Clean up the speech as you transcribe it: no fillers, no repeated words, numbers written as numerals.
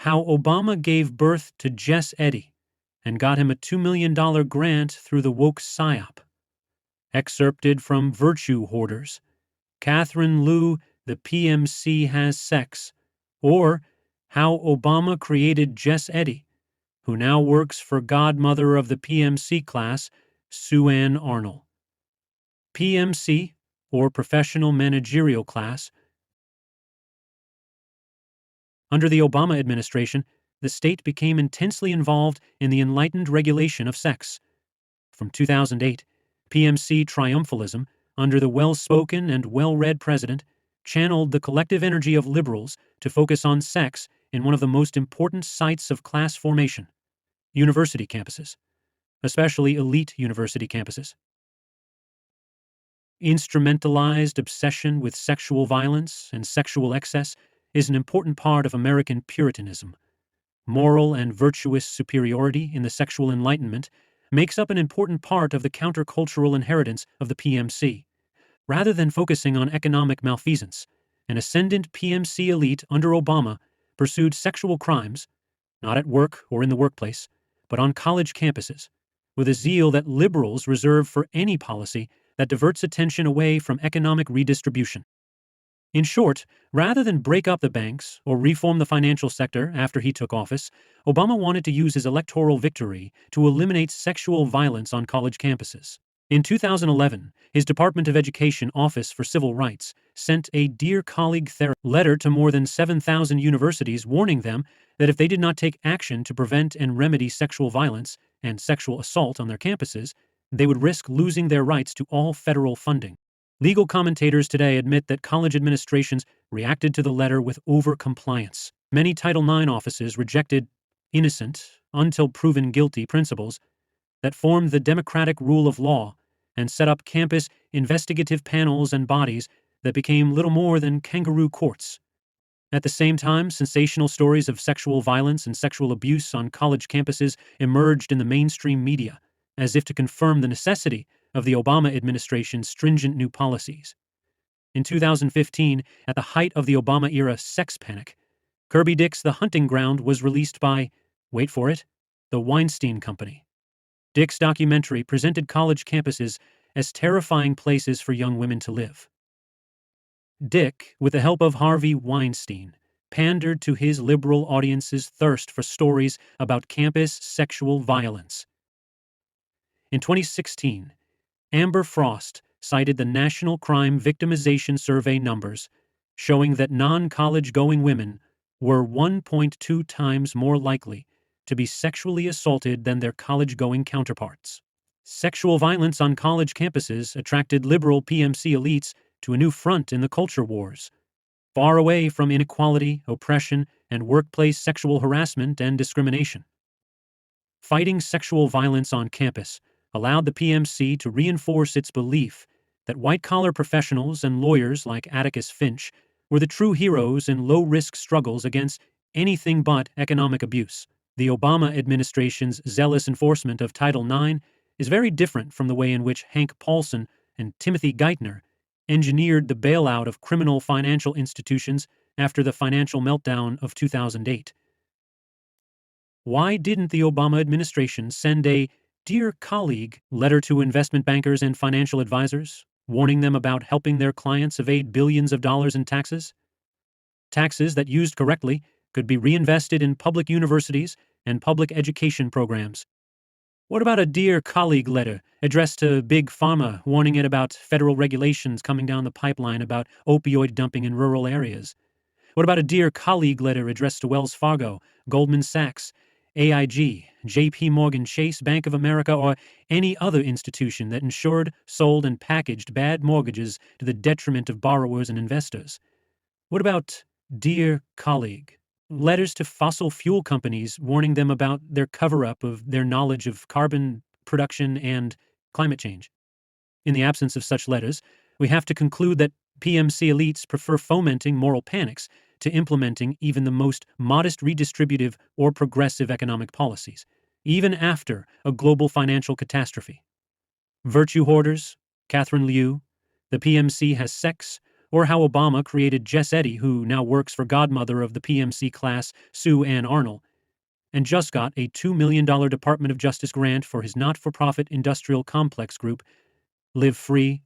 How Obama Gave Birth to Jess Eddy and Got Him a $2 million Grant Through the Woke PSYOP. Excerpted from Virtue Hoarders. Catherine Liu, The PMC Has Sex, or How Obama Created Jess Eddy, who now works for godmother of the PMC class, Sue Ann Arnold. PMC, or Professional Managerial Class. Under the Obama administration, the state became intensely involved in the enlightened regulation of sex. From 2008, PMC triumphalism, under the well-spoken and well-read president, channeled the collective energy of liberals to focus on sex in one of the most important sites of class formation: university campuses, especially elite university campuses. Instrumentalized obsession with sexual violence and sexual excess is an important part of American Puritanism. Moral and virtuous superiority in the sexual enlightenment makes up an important part of the countercultural inheritance of the PMC. Rather than focusing on economic malfeasance, an ascendant PMC elite under Obama pursued sexual crimes, not at work or in the workplace, but on college campuses, with a zeal that liberals reserve for any policy that diverts attention away from economic redistribution. In short, rather than break up the banks or reform the financial sector after he took office, Obama wanted to use his electoral victory to eliminate sexual violence on college campuses. In 2011, his Department of Education Office for Civil Rights sent a Dear Colleague letter to more than 7,000 universities warning them that if they did not take action to prevent and remedy sexual violence and sexual assault on their campuses, they would risk losing their rights to all federal funding. Legal commentators today admit that college administrations reacted to the letter with over-compliance. Many Title IX offices rejected innocent, until proven guilty principles that formed the democratic rule of law and set up campus investigative panels and bodies that became little more than kangaroo courts. At the same time, sensational stories of sexual violence and sexual abuse on college campuses emerged in the mainstream media, as if to confirm the necessity of the Obama administration's stringent new policies. In 2015, at the height of the Obama-era sex panic, Kirby Dick's The Hunting Ground was released by, wait for it, the Weinstein Company. Dick's documentary presented college campuses as terrifying places for young women to live. Dick, with the help of Harvey Weinstein, pandered to his liberal audience's thirst for stories about campus sexual violence. In 2016, Amber Frost cited the National Crime Victimization Survey numbers, showing that non-college-going women were 1.2 times more likely to be sexually assaulted than their college-going counterparts. Sexual violence on college campuses attracted liberal PMC elites to a new front in the culture wars, far away from inequality, oppression, and workplace sexual harassment and discrimination. Fighting sexual violence on campus allowed the PMC to reinforce its belief that white-collar professionals and lawyers like Atticus Finch were the true heroes in low-risk struggles against anything but economic abuse. The Obama administration's zealous enforcement of Title IX is very different from the way in which Hank Paulson and Timothy Geithner engineered the bailout of criminal financial institutions after the financial meltdown of 2008. Why didn't the Obama administration send a Dear Colleague letter to investment bankers and financial advisors, warning them about helping their clients evade billions of dollars in taxes? Taxes that, used correctly, could be reinvested in public universities and public education programs. What about a Dear Colleague letter addressed to Big Pharma, warning it about federal regulations coming down the pipeline about opioid dumping in rural areas? What about a Dear Colleague letter addressed to Wells Fargo, Goldman Sachs, AIG, JP Morgan Chase, Bank of America, or any other institution that insured, sold, and packaged bad mortgages to the detriment of borrowers and investors? What about Dear Colleague letters to fossil fuel companies warning them about their cover-up of their knowledge of carbon production and climate change? In the absence of such letters, we have to conclude that PMC elites prefer fomenting moral panics to implementing even the most modest redistributive or progressive economic policies, even after a global financial catastrophe. Virtue Hoarders, Catherine Liu, The PMC Has Sex, or how Obama created Jess Eddy, who now works for godmother of the PMC class, Sue Ann Arnold, and just got a $2 million Department of Justice grant for his not-for-profit industrial complex group, Live Free,